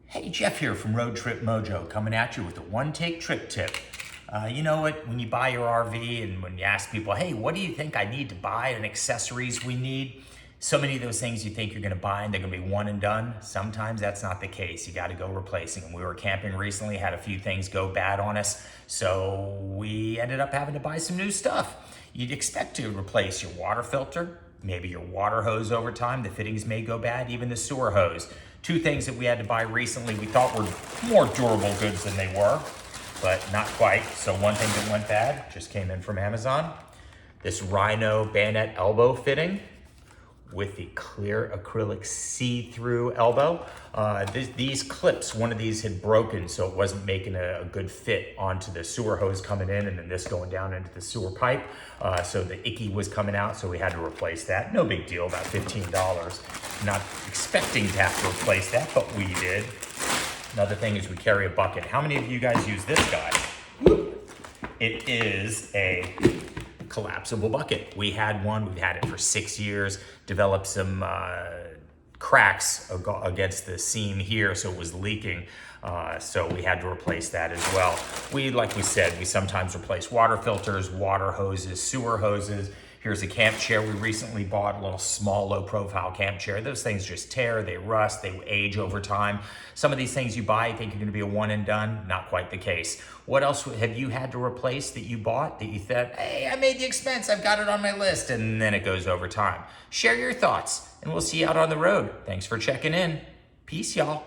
Hey, Jeff here from Road Trip Mojo, coming at you with a one-take trick tip. You know what, when you buy your RV and when you ask people, hey, what do you think I need to buy and accessories we need? So many of those things you think you're gonna buy and they're gonna be one and done. Sometimes that's not the case. You gotta go replacing them. We were camping recently, had a few things go bad on us, so we ended up having to buy some new stuff. You'd expect to replace your water filter, maybe your water hose over time. The fittings may go bad, even the sewer hose. Two things that we had to buy recently we thought were more durable goods than they were, but not quite. So one thing that went bad just came in from Amazon. This Rhino bayonet elbow fitting with the clear acrylic see-through elbow. These clips, one of these had broken, so it wasn't making a good fit onto the sewer hose coming in and then this going down into the sewer pipe. So the icky was coming out, so we had to replace that. No big deal, about $15. Not expecting to have to replace that, but we did. Another thing is we carry a bucket. How many of you guys use this guy? It is a collapsible bucket. We had one, we've had it for 6 years, developed some cracks against the seam here, so it was leaking. So we had to replace that as well. Like we said, we sometimes replace water filters, water hoses, sewer hoses. Here's a camp chair we recently bought, a little small, low-profile camp chair. Those things just tear, they rust, they age over time. Some of these things you buy, you think you're gonna be a one and done, not quite the case. What else have you had to replace that you bought that you thought, hey, I made the expense, I've got it on my list, and then it goes over time? Share your thoughts, and we'll see you out on the road. Thanks for checking in. Peace, y'all.